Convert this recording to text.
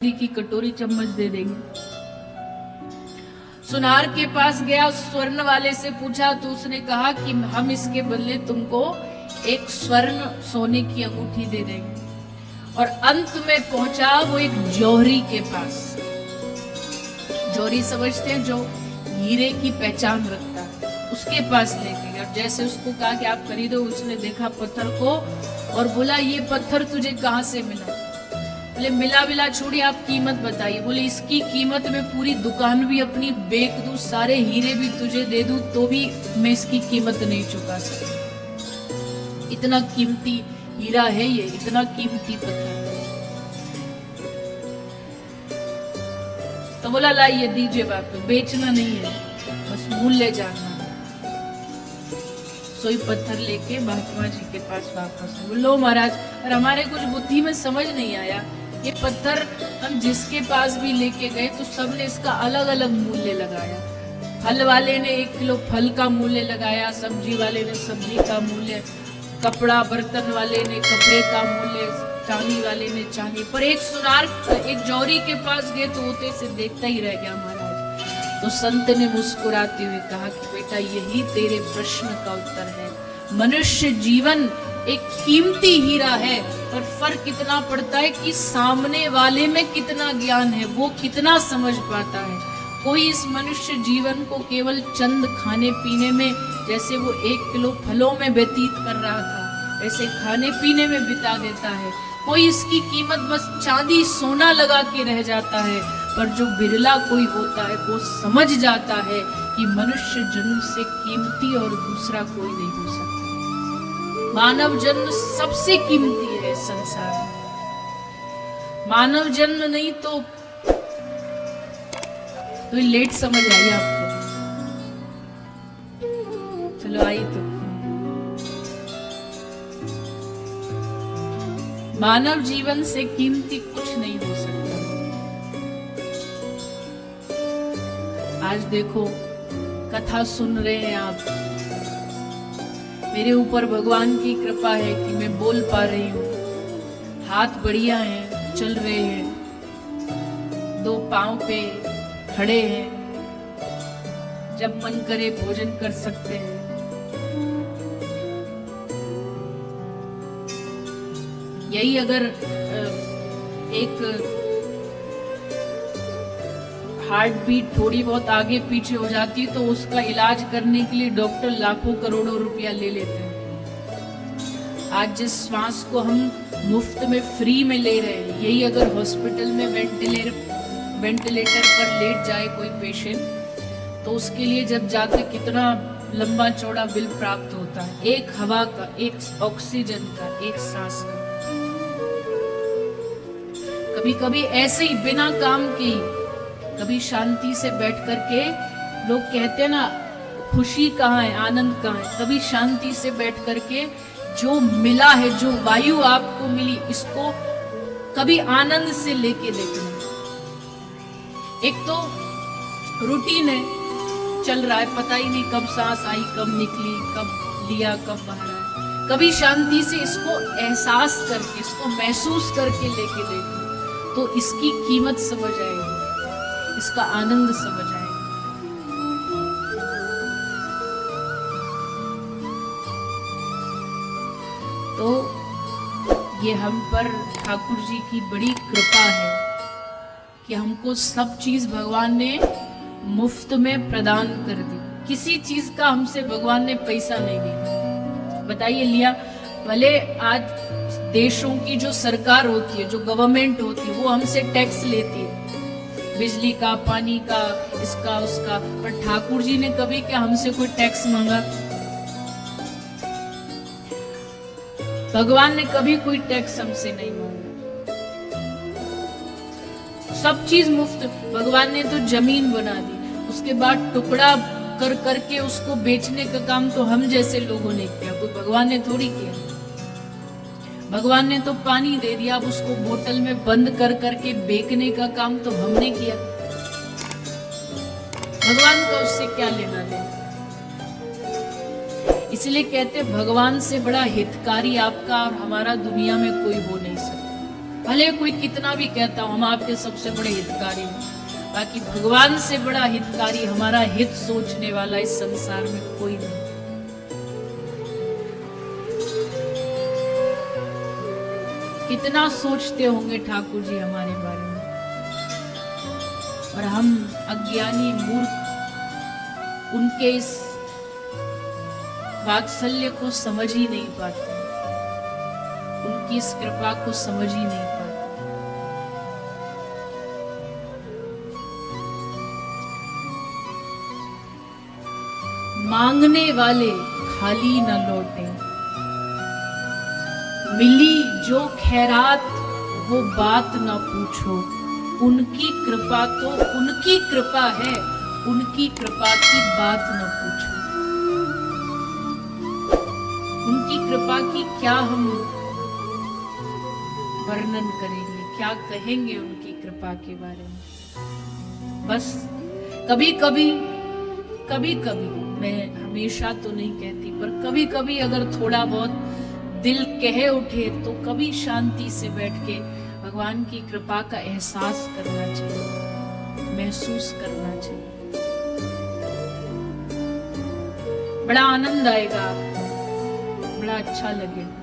की कटोरी चम्मच दे देंगे। सुनार के पास गया, स्वर्ण वाले से पूछा तो उसने कहा कि हम इसके बदले तुमको एक स्वर्ण सोने की अंगूठी दे देंगे। और अंत में पहुंचा वो एक जौहरी के पास। जौहरी समझते हैं, जो हीरे की पहचान रखता है, उसके पास ले गए। और जैसे उसको कहा कि आप खरीदो, उसने देखा पत्थर को और बोला ये पत्थर तुझे कहां से मिला? बोले मिला छोड़िए, आप कीमत बताइए। बोले इसकी कीमत में पूरी दुकान भी अपनी बेच दूं, सारे हीरे भी तुझे दे दूं, तो भी मैं इसकी कीमत नहीं चुका सकती। इतना कीमती हीरा है ये, इतना कीमती पत्थर। तो बोला लाइए दीजिए वापस, बेचना नहीं है, बस मूल्य जानना। सोई पत्थर लेके महात्मा जी के पास वापस। लो महाराज, और हमारे कुछ बुद्धि में समझ नहीं आया, ये पत्थर हम जिसके पास भी लेके गए तो सबने इसका अलग अलग मूल्य लगाया। फल वाले ने 1 किलो फल का मूल्य लगाया, सब्जी वाले ने सब्जी का मूल्य, कपड़ा बर्तन वाले ने कपड़े का मूल्य, चांदी वाले ने चांदी। पर एक सुनार, एक जौहरी के पास गए तो होते से देखता ही रह गया महाराज। तो संत ने मुस्कुराते हुए कहा कि बेटा यही तेरे प्रश्न का उत्तर है। मनुष्य जीवन एक कीमती हीरा है, पर फर्क इतना पड़ता है कि सामने वाले में कितना ज्ञान है, वो कितना समझ पाता है। कोई इस मनुष्य जीवन को केवल चंद खाने पीने में, जैसे वो 1 किलो फलों में व्यतीत कर रहा था, ऐसे खाने पीने में बिता देता है। कोई इसकी कीमत बस चांदी सोना लगा के रह जाता है। पर जो बिरला कोई होता है वो समझ जाता है कि मनुष्य जन्म से कीमती और दूसरा कोई नहीं हो सकता। मानव जन्म सबसे कीमती है संसार में। मानव जन्म नहीं तो लेट समझ आई आपको। चलो आई तो। मानव जीवन से कीमती कुछ नहीं हो सकता। आज देखो कथा सुन रहे हैं आप, मेरे ऊपर भगवान की कृपा है कि मैं बोल पा रही हूँ, हाथ बढ़िया हैं, चल रहे हैं, 2 पांव पे खड़े हैं, जब मन करे भोजन कर सकते हैं। यही अगर एक हार्ट बीट थोड़ी बहुत आगे पीछे हो जाती तो उसका इलाज करने के लिए डॉक्टर लाखों करोड़ों रुपया ले लेते हैं। आज जिस श्वास को हम मुफ्त में फ्री में ले रहे हैं, यही अगर हॉस्पिटल में वेंटिलेटर पर लेट जाए कोई पेशेंट, तो उसके लिए जब जाके कितना लंबा चौड़ा बिल प्राप्त होता है। एक हवा का, एक ऑक्सीजन का, एक सांस का। कभी कभी ऐसे ही बिना काम के, कभी शांति से बैठ करके, लोग कहते हैं ना खुशी कहाँ है, आनंद कहाँ है, कभी शांति से बैठ करके जो मिला है, जो वायु आपको मिली, इसको कभी आनंद से लेके देखना। एक तो रूटीन है, चल रहा है, पता ही नहीं कब सांस आई, कब निकली, कब लिया, कब बाहर आया। कभी शांति से इसको एहसास करके, इसको महसूस करके लेके देखना, तो इसकी कीमत समझ आएगी, इसका आनंद समझ आएगा। तो ये हम पर ठाकुर जी की बड़ी कृपा है कि हमको सब चीज भगवान ने मुफ्त में प्रदान कर दी। किसी चीज का हमसे भगवान ने पैसा नहीं दिया। बताइए लिया, भले आज देशों की जो सरकार होती है, जो गवर्नमेंट होती है, वो हमसे टैक्स लेती है, बिजली का, पानी का, इसका उसका, पर ठाकुर जी ने कभी क्या हमसे कोई टैक्स मांगा? भगवान ने कभी कोई टैक्स हमसे नहीं मांगा। सब चीज मुफ्त। भगवान ने तो जमीन बना दी, उसके बाद टुकड़ा कर करके उसको बेचने का काम तो हम जैसे लोगों ने किया, कोई भगवान ने थोड़ी किया। भगवान ने तो पानी दे दिया, अब उसको बोतल में बंद कर करके बेचने का काम तो हमने किया। भगवान का उससे क्या लेना देना? इसलिए कहते भगवान से बड़ा हितकारी आपका और हमारा दुनिया में कोई हो नहीं सकता। भले कोई कितना भी कहता हो हम आपके सबसे बड़े हितकारी हैं, बाकी भगवान से बड़ा हितकारी, हमारा हित सोचने वाला इस संसार में कोई नहीं। कितना सोचते होंगे ठाकुर जी हमारे बारे में, और हम अज्ञानी मूर्ख उनके इस वात्सल्य को समझ ही नहीं पाते, उनकी इस कृपा को समझ ही नहीं पाते। मांगने वाले खाली न लौटे, मिली जो खैरात वो बात न पूछो, उनकी कृपा तो उनकी कृपा है, उनकी कृपा की बात न पूछो। उनकी कृपा की क्या हम वर्णन करेंगे, क्या कहेंगे उनकी कृपा के बारे में। बस कभी कभी मैं हमेशा तो नहीं कहती, पर कभी कभी अगर थोड़ा बहुत दिल कहे उठे तो कभी शांति से बैठ के भगवान की कृपा का एहसास करना चाहिए, महसूस करना चाहिए। बड़ा आनंद आएगा आपको, बड़ा अच्छा लगेगा।